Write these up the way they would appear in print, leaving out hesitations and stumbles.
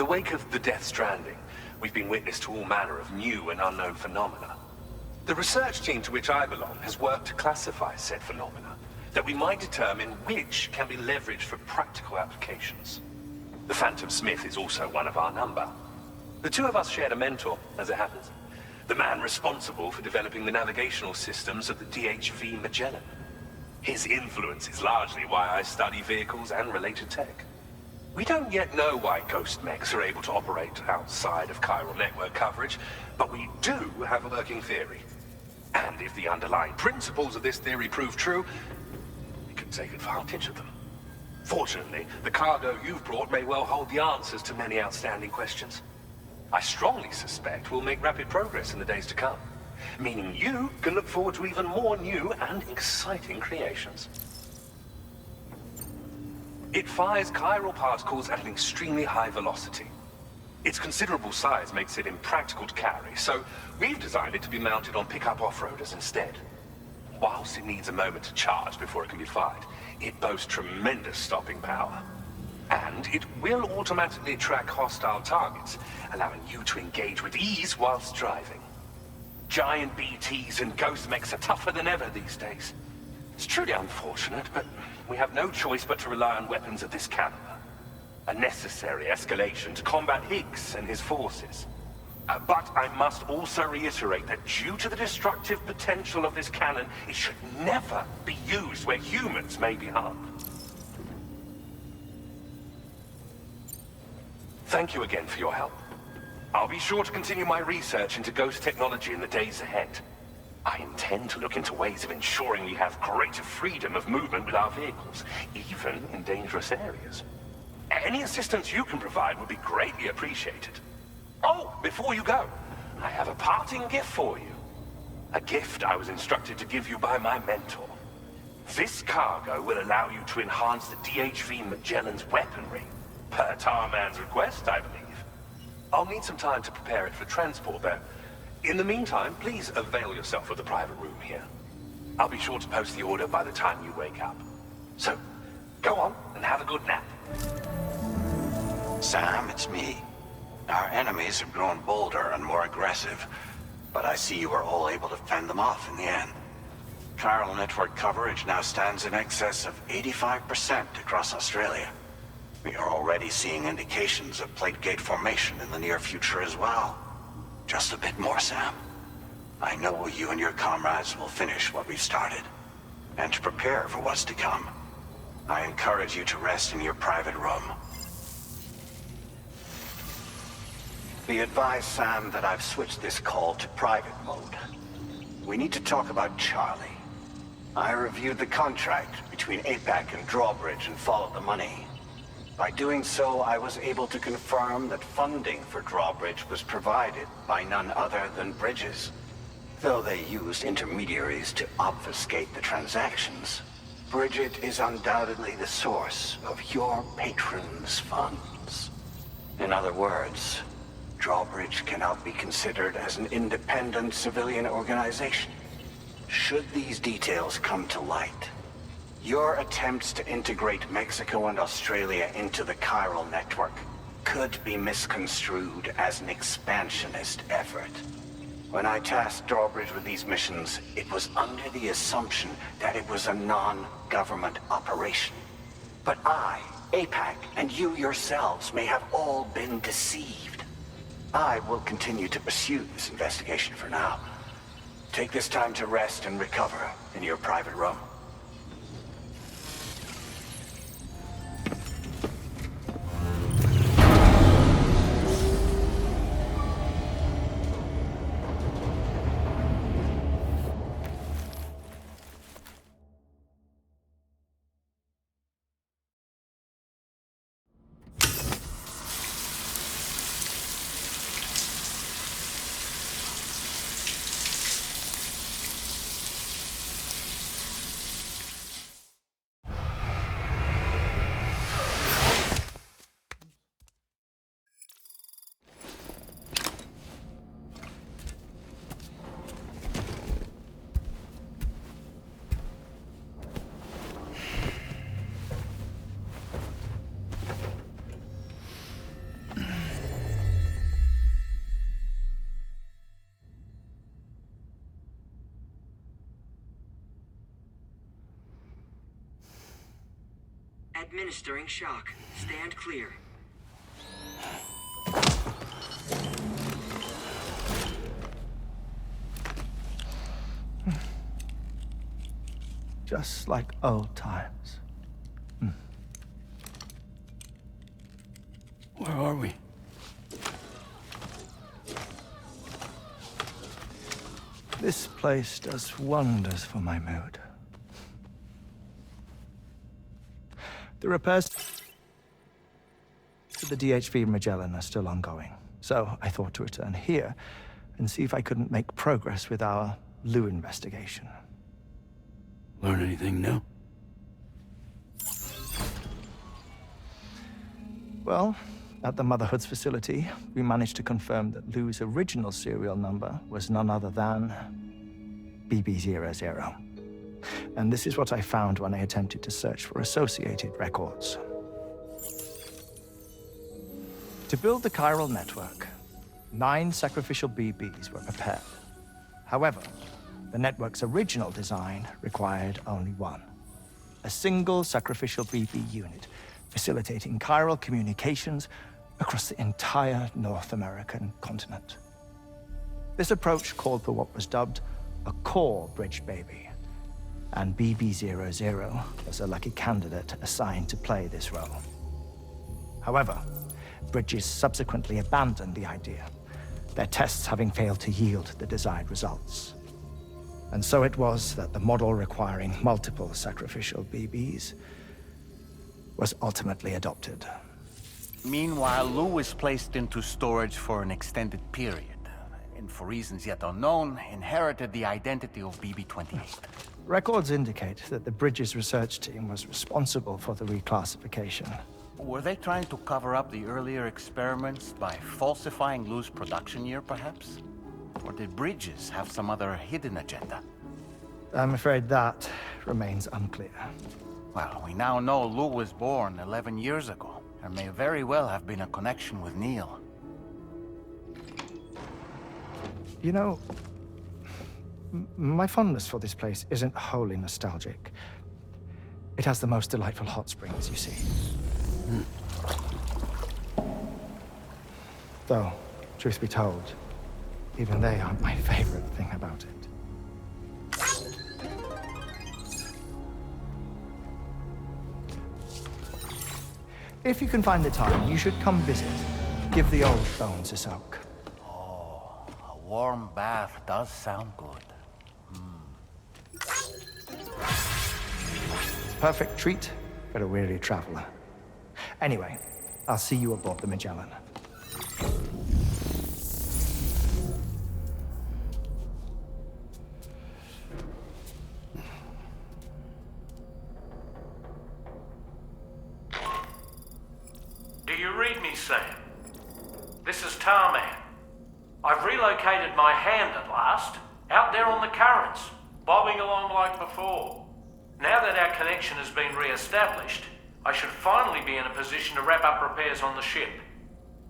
the wake of the Death Stranding, we've been witness to all manner of new and unknown phenomena. The research team to which I belong has worked to classify said phenomena, that we might determine which can be leveraged for practical applications. The Phantom Smith is also one of our number. The two of us shared a mentor, as it happens. The man responsible for developing the navigational systems of the DHV Magellan. His influence is largely why I study vehicles and related tech. We don't yet know why ghost mechs are able to operate outside of chiral network coverage, but we do have a working theory. And if the underlying principles of this theory prove true, we can take advantage of them. Fortunately, the cargo you've brought may well hold the answers to many outstanding questions. I strongly suspect we'll make rapid progress in the days to come, meaning you can look forward to even more new and exciting creations. It fires chiral particles at an extremely high velocity. Its considerable size makes it impractical to carry, so we've designed it to be mounted on pickup off-roaders instead. Whilst it needs a moment to charge before it can be fired, it boasts tremendous stopping power. And it will automatically track hostile targets, allowing you to engage with ease whilst driving. Giant BTs and ghost mechs are tougher than ever these days. It's truly unfortunate, but we have no choice but to rely on weapons of this caliber. A necessary escalation to combat Higgs and his forces. But I must also reiterate that due to the destructive potential of this cannon, it should never be used where humans may be harmed. Thank you again for your help. I'll be sure to continue my research into ghost technology in the days ahead. I intend to look into ways of ensuring we have greater freedom of movement with our vehicles, even in dangerous areas. Any assistance you can provide would be greatly appreciated. Oh, before you go, I have a parting gift for you. A gift I was instructed to give you by my mentor. This cargo will allow you to enhance the DHV Magellan's weaponry. Per Tarman's request, I believe. I'll need some time to prepare it for transport, though. In the meantime, please avail yourself of the private room here. I'll be sure to post the order by the time you wake up. So, go on and have a good nap. Sam, it's me. Our enemies have grown bolder and more aggressive, but I see you were all able to fend them off in the end. Chiral network coverage now stands in excess of 85% across Australia. We are already seeing indications of plate gate formation in the near future as well. Just a bit more, Sam. I know you and your comrades will finish what we've started, and to prepare for what's to come. I encourage you to rest in your private room. Be advised, Sam, that I've switched this call to private mode. We need to talk about Charlie. I reviewed the contract between APAC and Drawbridge and followed the money. By doing so, I was able to confirm that funding for Drawbridge was provided by none other than Bridges. Though they used intermediaries to obfuscate the transactions, Bridget is undoubtedly the source of your patrons' funds. In other words, Drawbridge cannot be considered as an independent civilian organization. Should these details come to light, your attempts to integrate Mexico and Australia into the chiral network could be misconstrued as an expansionist effort. When I tasked Drawbridge with these missions, it was under the assumption that it was a non-government operation. But I, APAC, and you yourselves may have all been deceived. I will continue to pursue this investigation for now. Take this time to rest and recover in your private room. Administering shock. Stand clear. Just like old times. Where are we? This place does wonders for my mood. The repairs to the DHV Magellan are still ongoing, so I thought to return here and see if I couldn't make progress with our Lou investigation. Learn anything new? Well, at the Motherhood's facility, we managed to confirm that Lou's original serial number was none other than BB00. And this is what I found when I attempted to search for associated records. To build the chiral network, 9 sacrificial BBs were prepared. However, the network's original design required only one. A single sacrificial BB unit, facilitating chiral communications across the entire North American continent. This approach called for what was dubbed a core bridge baby, and BB00 was a lucky candidate assigned to play this role. However, Bridges subsequently abandoned the idea, their tests having failed to yield the desired results. And so it was that the model requiring multiple sacrificial BBs was ultimately adopted. Meanwhile, Lou was placed into storage for an extended period, and for reasons yet unknown, inherited the identity of BB-28. Records indicate that the Bridges research team was responsible for the reclassification. Were they trying to cover up the earlier experiments by falsifying Lou's production year, perhaps? Or did Bridges have some other hidden agenda? I'm afraid that remains unclear. Well, we now know Lou was born 11 years ago. There may very well have been a connection with Neil. You know, my fondness for this place isn't wholly nostalgic. It has the most delightful hot springs, you see. Though, truth be told, even they aren't my favorite thing about it. If you can find the time, you should come visit. Give the old bones a soak. Oh, a warm bath does sound good. Perfect treat for a weary traveler. Anyway, I'll see you aboard the Magellan. Do you read me, Sam? This is Tarman. I've relocated my hand at last, out there on the currents, bobbing along like before. Now that our connection has been re-established, I should finally be in a position to wrap up repairs on the ship.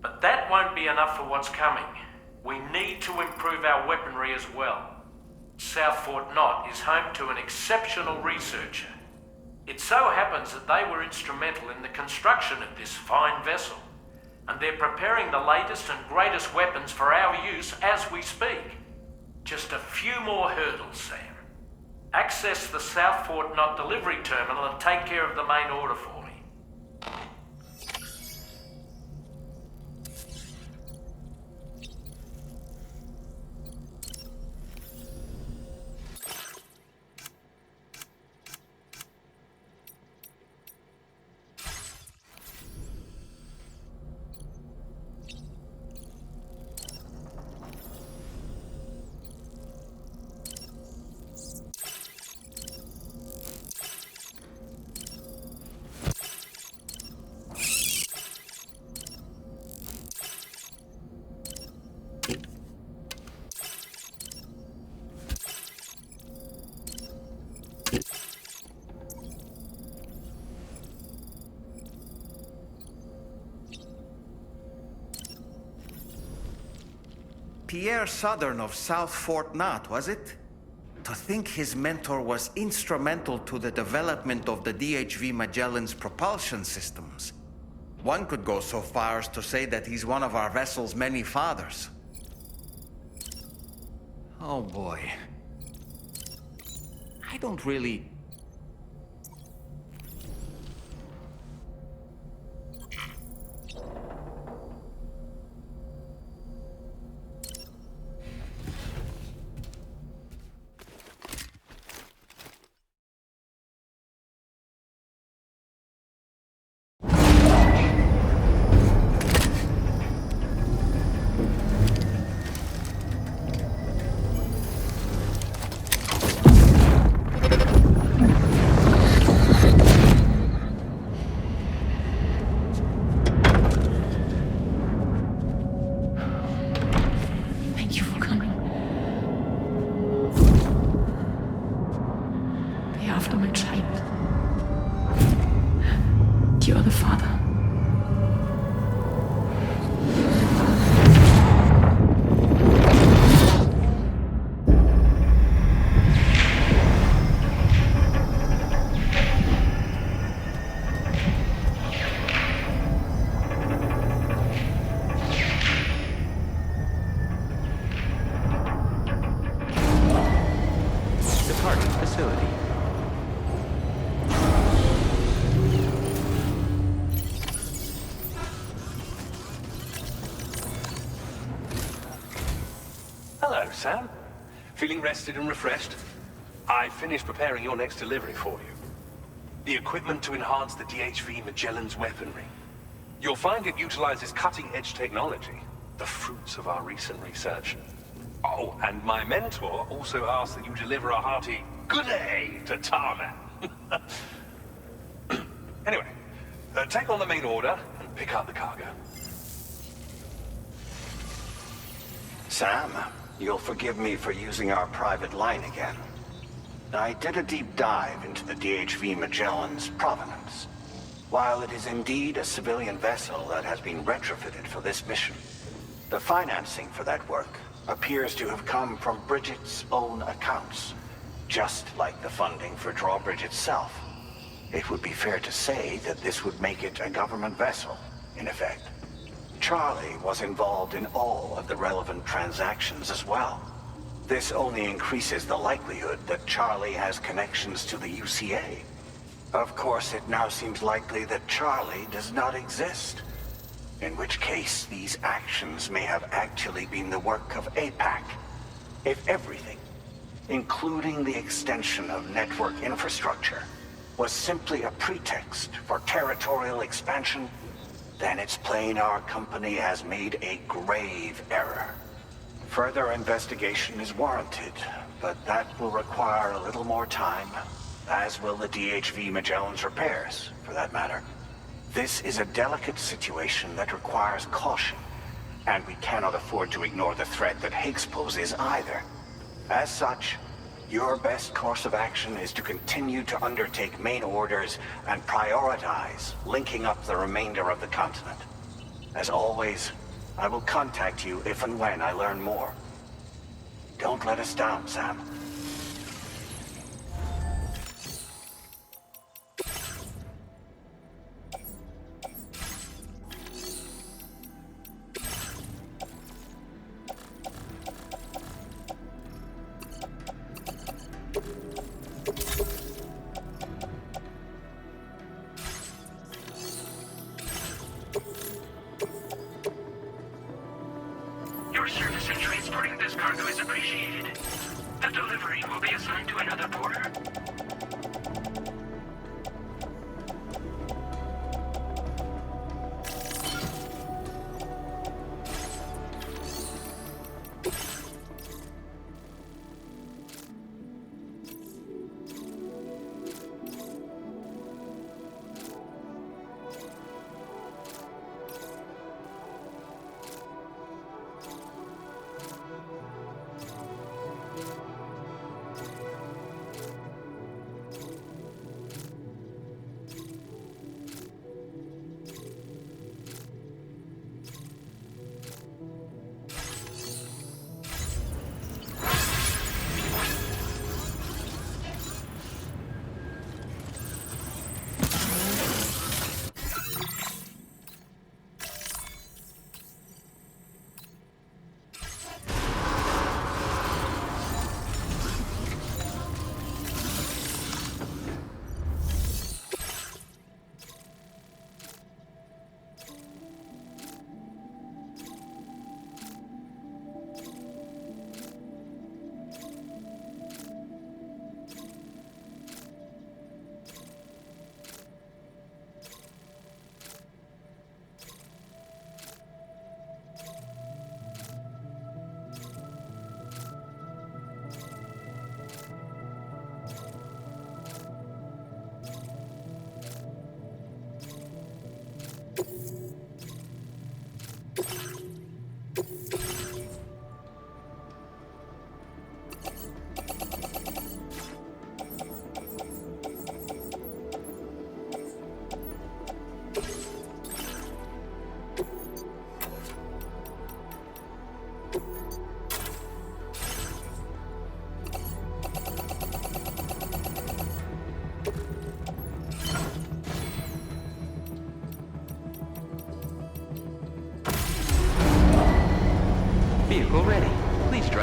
But that won't be enough for what's coming. We need to improve our weaponry as well. South Fort Knot is home to an exceptional researcher. It so happens that they were instrumental in the construction of this fine vessel, and they're preparing the latest and greatest weapons for our use as we speak. Just a few more hurdles, Sam. Access the South Fort Knot delivery terminal and take care of the main order for me. Pierre Southern of South Fort Knot, was it? To think his mentor was instrumental to the development of the DHV Magellan's propulsion systems. One could go so far as to say that he's one of our vessel's many fathers. Oh boy. I don't really... Thank you for coming. Day after my child. You are the father. Departing facility. Hello, Sam. Feeling rested and refreshed? I finished preparing your next delivery for you. The equipment to enhance the DHV Magellan's weaponry. You'll find it utilizes cutting-edge technology, the fruits of our recent research. Oh, and my mentor also asked that you deliver a hearty good day to Tarman. Anyway, take on the main order and pick up the cargo. Sam, you'll forgive me for using our private line again. I did a deep dive into the DHV Magellan's provenance. While it is indeed a civilian vessel that has been retrofitted for this mission, the financing for that work appears to have come from Bridget's own accounts, just like the funding for Drawbridge itself. It would be fair to say that this would make it a government vessel, in effect. Charlie was involved in all of the relevant transactions as well. This only increases the likelihood that Charlie has connections to the UCA. Of course, it now seems likely that Charlie does not exist. In which case, these actions may have actually been the work of APAC. If everything, including the extension of network infrastructure, was simply a pretext for territorial expansion, then it's plain our company has made a grave error. Further investigation is warranted, but that will require a little more time, as will the DHV Magellan's repairs, for that matter. This is a delicate situation that requires caution, and we cannot afford to ignore the threat that Higgs poses either. As such, your best course of action is to continue to undertake main orders and prioritize linking up the remainder of the continent. As always, I will contact you if and when I learn more. Don't let us down, Sam. Your service in transporting this cargo is appreciated. The delivery will be assigned to another porter.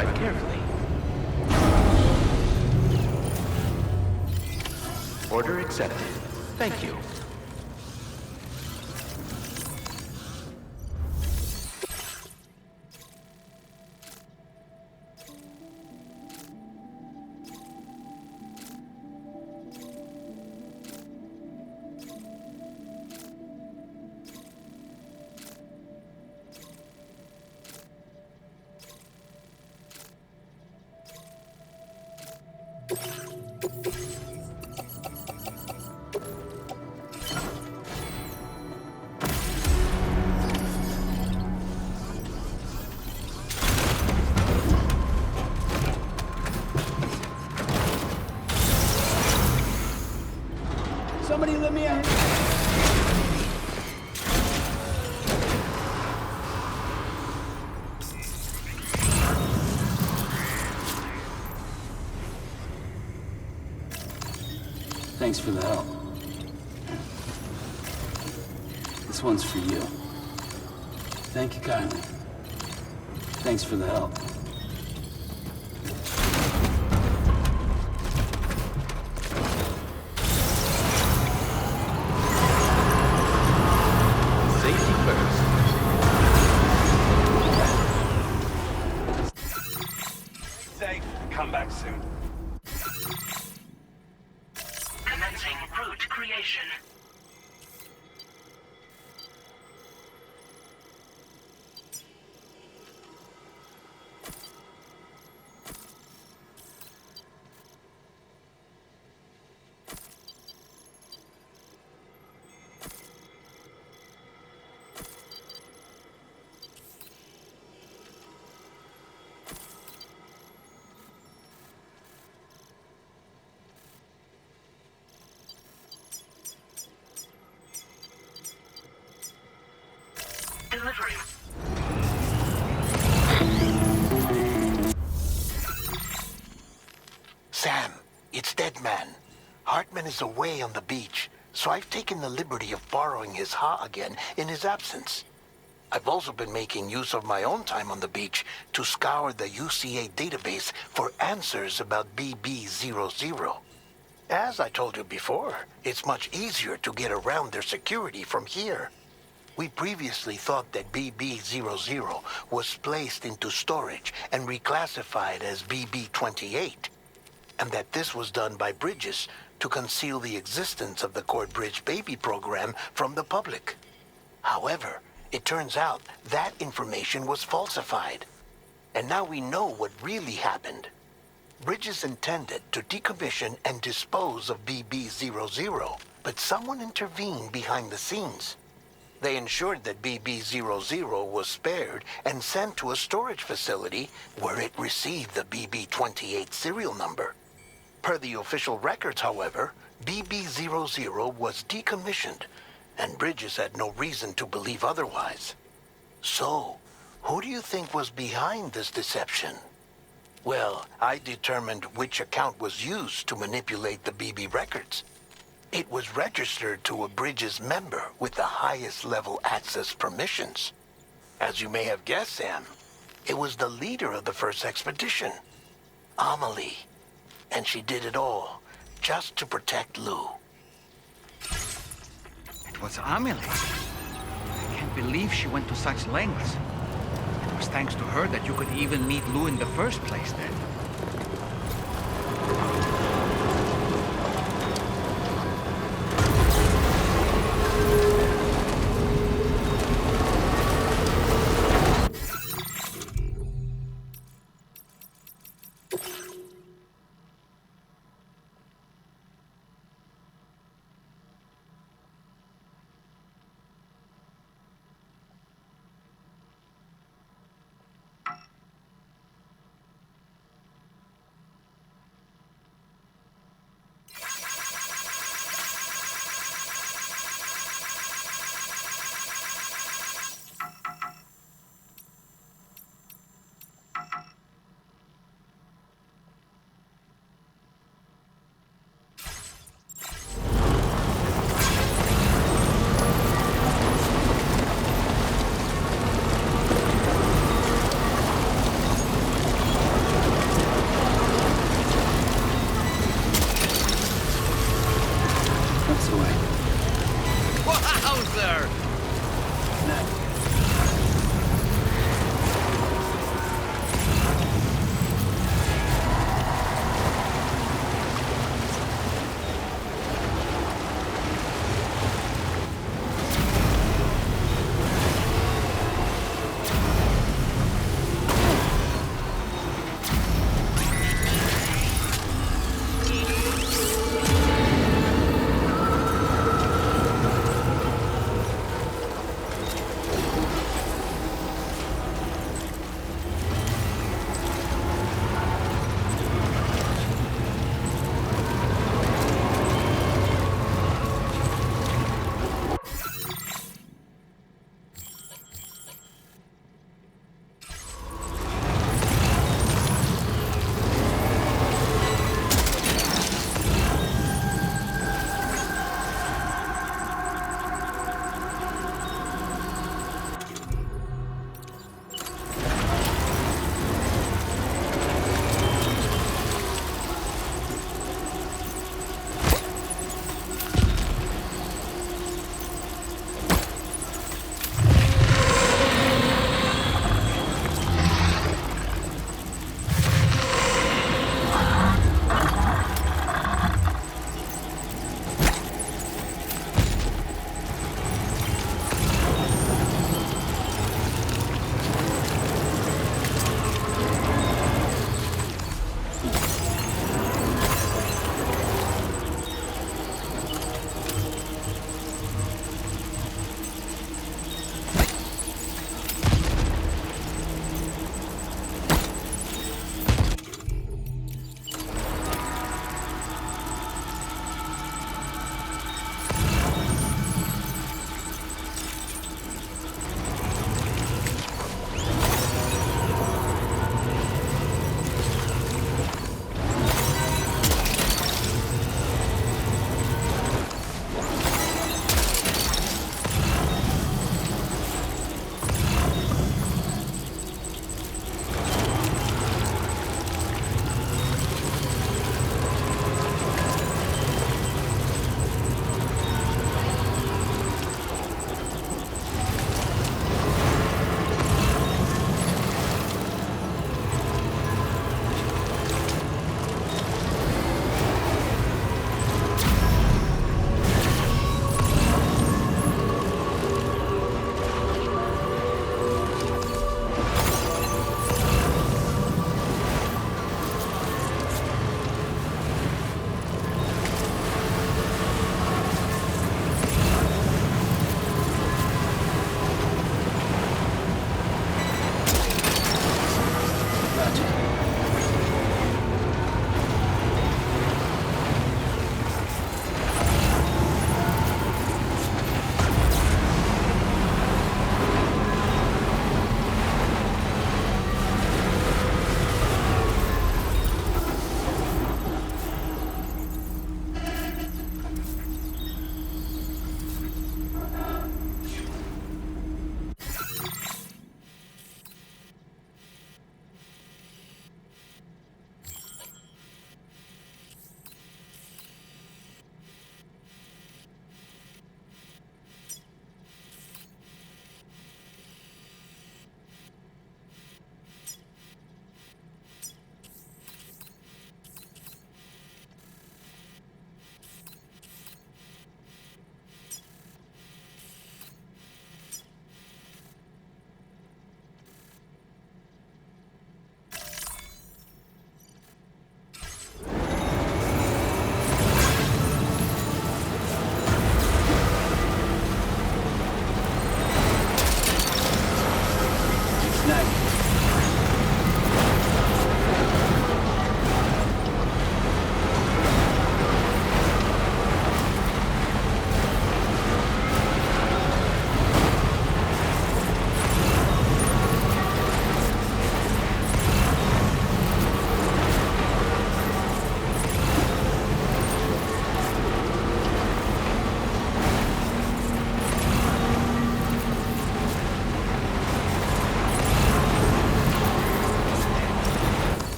drive carefully. Order accepted. Thank you. Somebody let me out. Thanks for the help. This one's for you. Thank you kindly. Thanks for the help. Safety first. Safe. Come back soon. Commencing route creation. Delivering. Sam, it's Deadman. Hartman is away on the beach, so I've taken the liberty of borrowing his Ha again in his absence. I've also been making use of my own time on the beach to scour the UCA database for answers about BB00. As I told you before, it's much easier to get around their security from here. We previously thought that BB00 was placed into storage and reclassified as BB28, and that this was done by Bridges to conceal the existence of the Cord Bridge Baby program from the public. However, it turns out that information was falsified, and now we know what really happened. Bridges intended to decommission and dispose of BB00, but someone intervened behind the scenes. They ensured that BB00 was spared and sent to a storage facility where it received the BB28 serial number. Per the official records, however, BB00 was decommissioned, and Bridges had no reason to believe otherwise. So, who do you think was behind this deception? Well, I determined which account was used to manipulate the BB records. It was registered to a Bridges member with the highest level access permissions. As you may have guessed, Sam, it was the leader of the first expedition, Amelie. And she did it all just to protect Lou. It was Amelie. I can't believe she went to such lengths. It was thanks to her that you could even meet Lou in the first place then.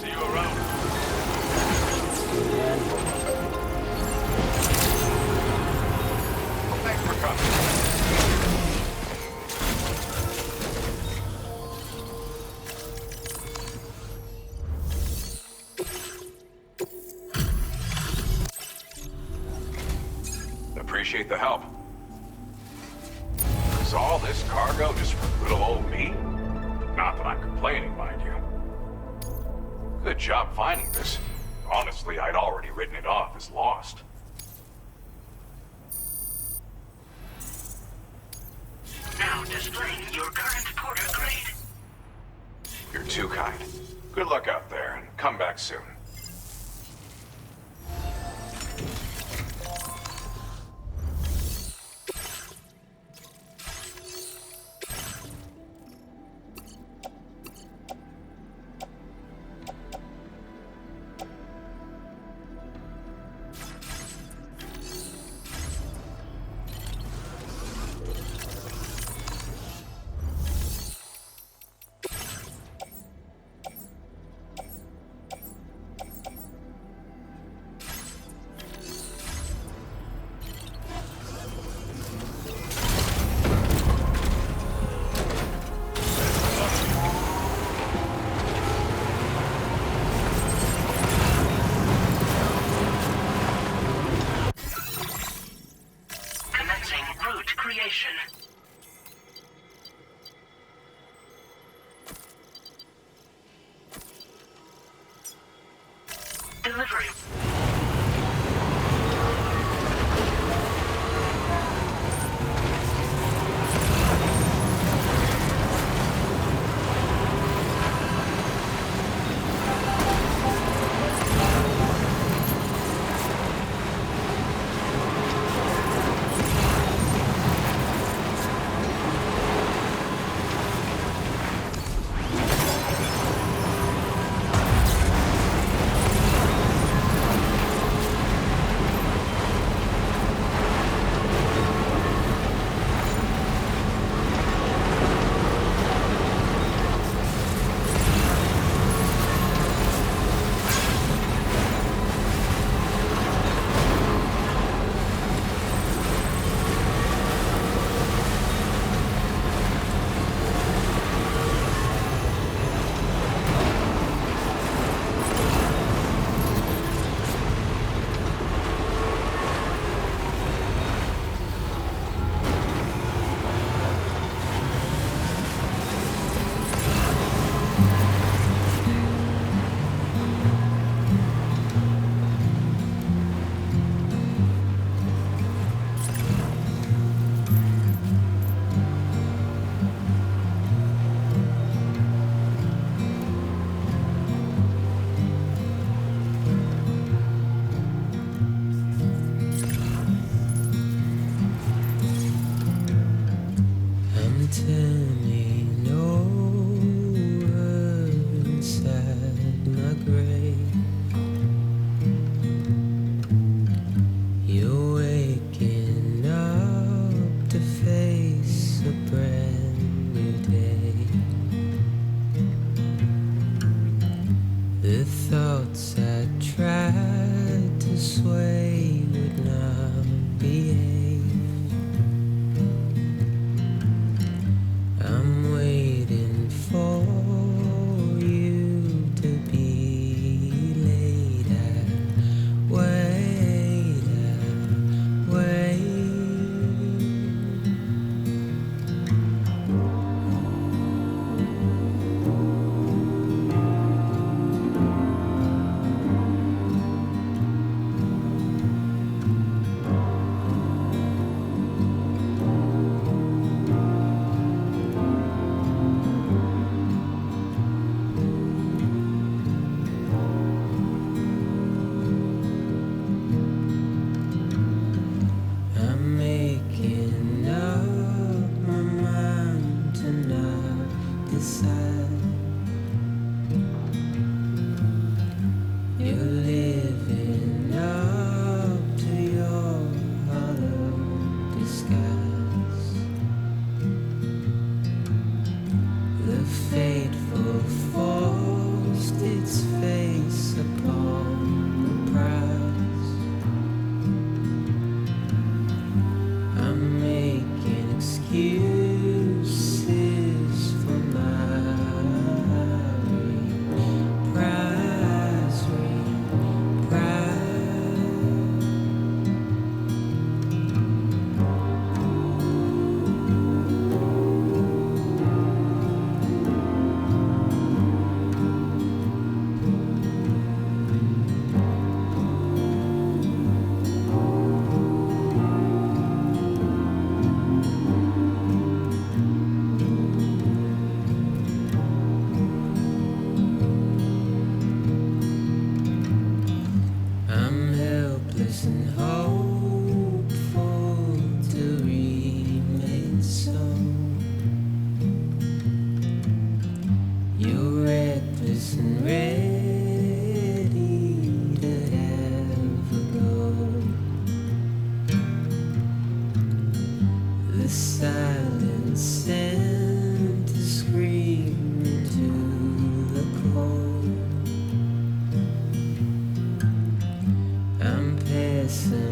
See you around. Well, thanks for coming. Appreciate the help. Is all this cargo just for little old me? Not that I'm complaining, mind you. Good job finding this. Honestly, I'd already written it off as lost. Now displaying your current porter grade. You're too kind. Good luck out there, and come back soon. Commencing route creation. Delivery. side. You're living up to your hollow disguise. The fateful forced its face upon the prize. I'm making excuses for my reprise. I'm helpless and hopeful to remain so. You're reckless and ready to have a go. The silence sent to scream into the cold. I'm passing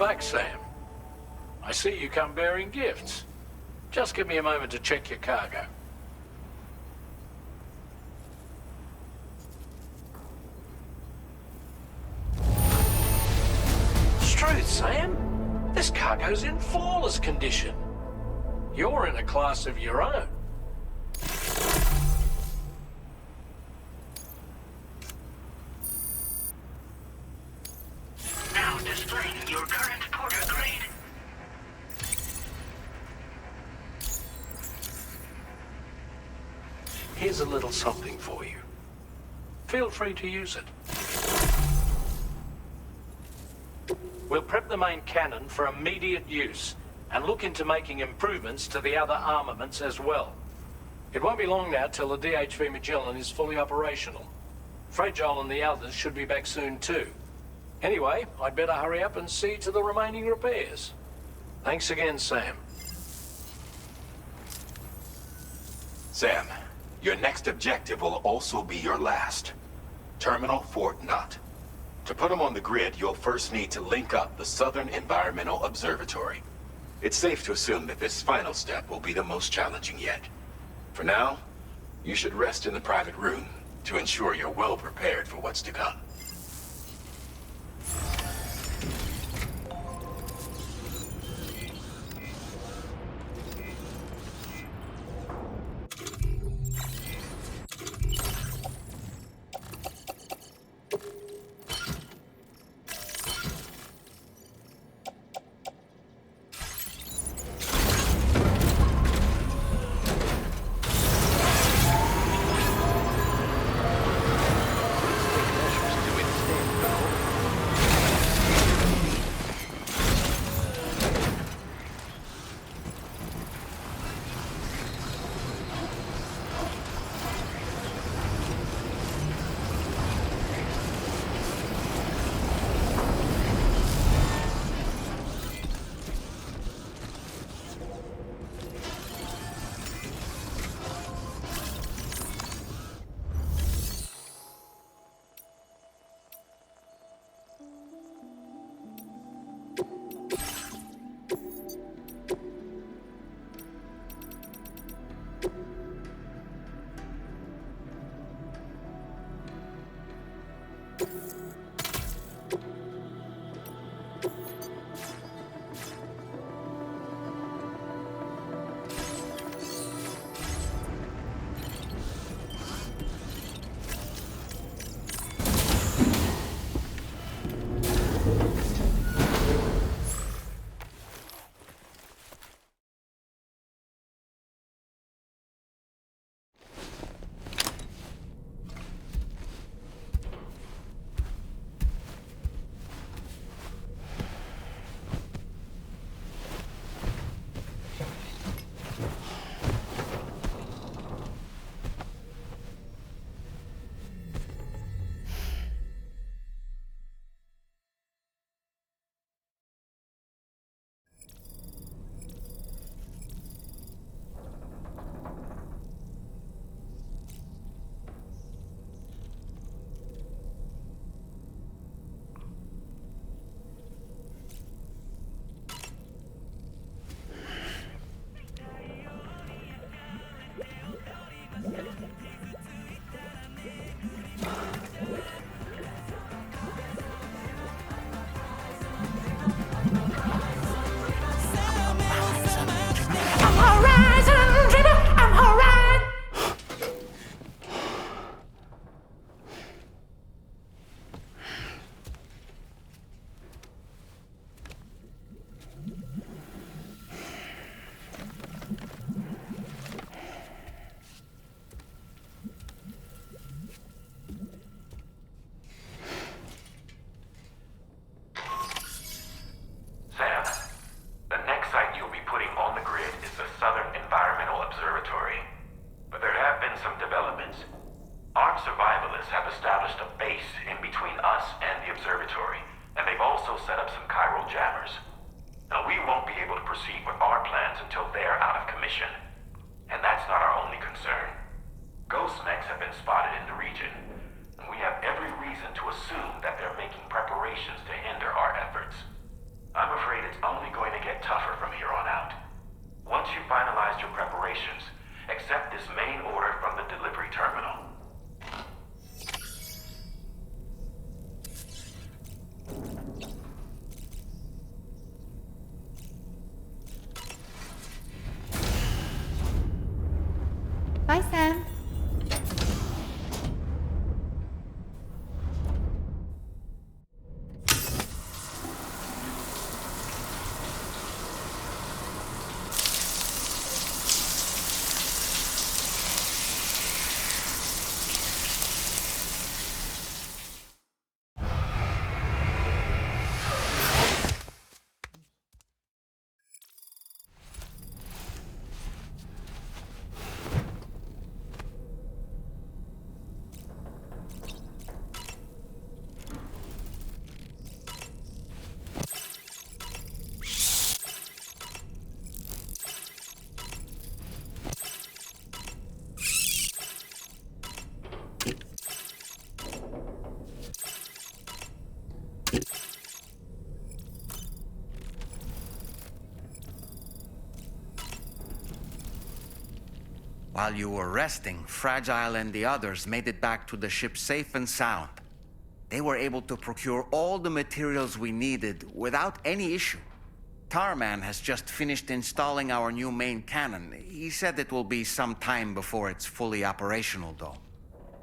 back, Sam. I see you come bearing gifts. Just give me a moment to check your cargo. Truth, Sam. This cargo's in flawless condition. You're in a class of your own. Now displaying your current porter grade. Here's a little something for you. Feel free to use it. We'll prep the main cannon for immediate use, and look into making improvements to the other armaments as well. It won't be long now till the DHV Magellan is fully operational. Fragile and the others should be back soon too. Anyway, I'd better hurry up and see to the remaining repairs. Thanks again, Sam. Sam, your next objective will also be your last. Terminal Fort Knott. To put them on the grid, you'll first need to link up the Southern Environmental Observatory. It's safe to assume that this final step will be the most challenging yet. For now, you should rest in the private room to ensure you're well prepared for what's to come. Bye, Sam. While you were resting, Fragile and the others made it back to the ship safe and sound. They were able to procure all the materials we needed without any issue. Tarman has just finished installing our new main cannon. He said it will be some time before it's fully operational, though.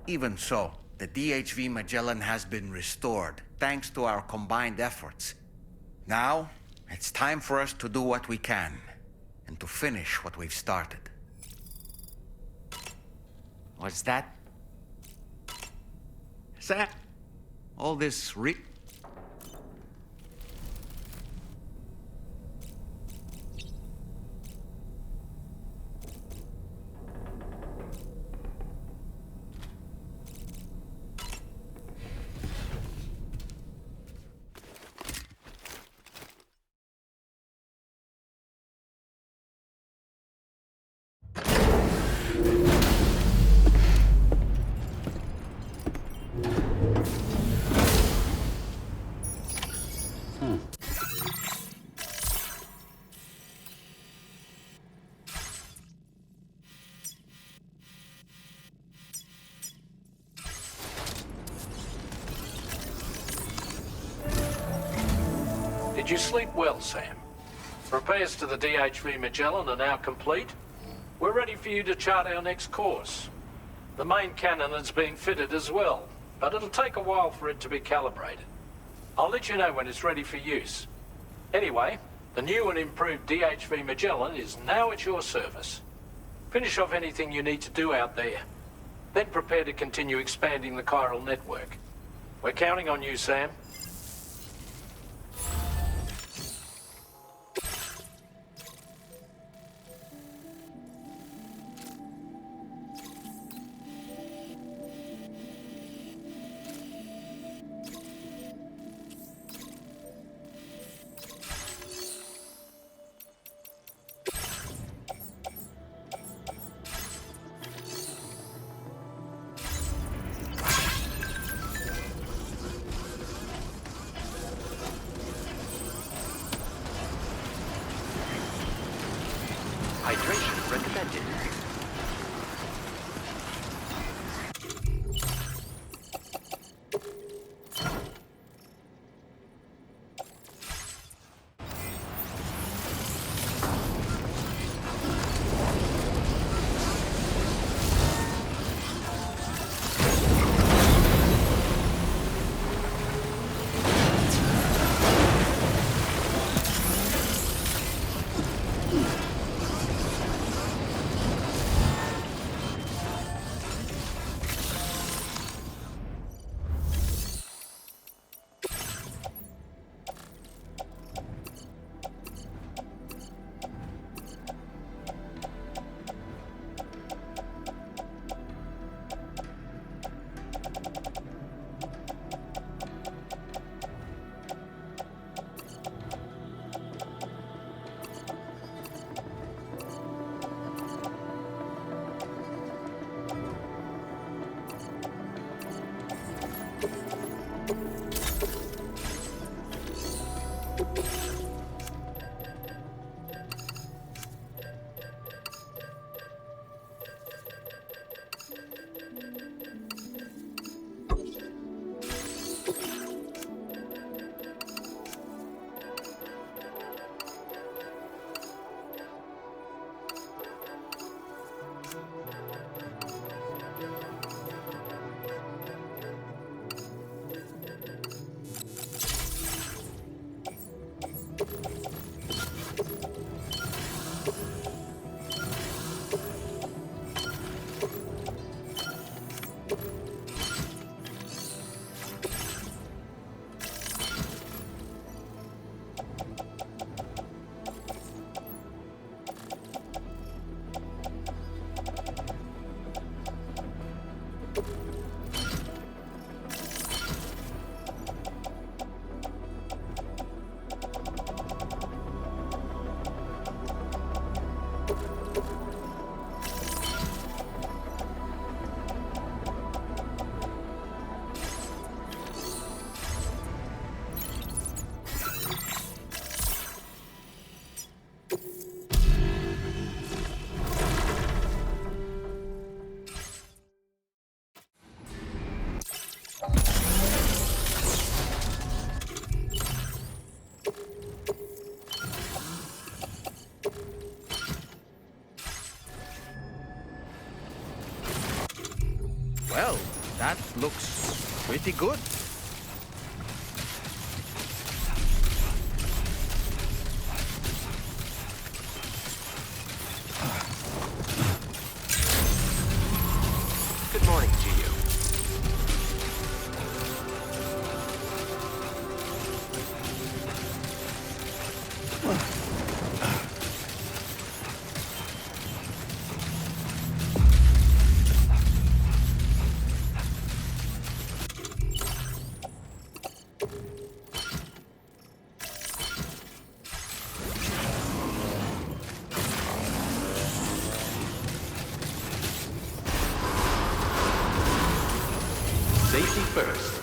Even so, the DHV Magellan has been restored, thanks to our combined efforts. Now, it's time for us to do what we can, and to finish what we've started. What's that? Is that all this Did you sleep well, Sam? Repairs to the DHV Magellan are now complete. We're ready for you to chart our next course. The main cannon is being fitted as well, but it'll take a while for it to be calibrated. I'll let you know when it's ready for use. Anyway, the new and improved DHV Magellan is now at your service. Finish off anything you need to do out there. Then prepare to continue expanding the chiral network. We're counting on you, Sam. Hydration recommended. Well, that looks pretty good. Good morning to you. Safety first.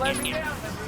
Let me down.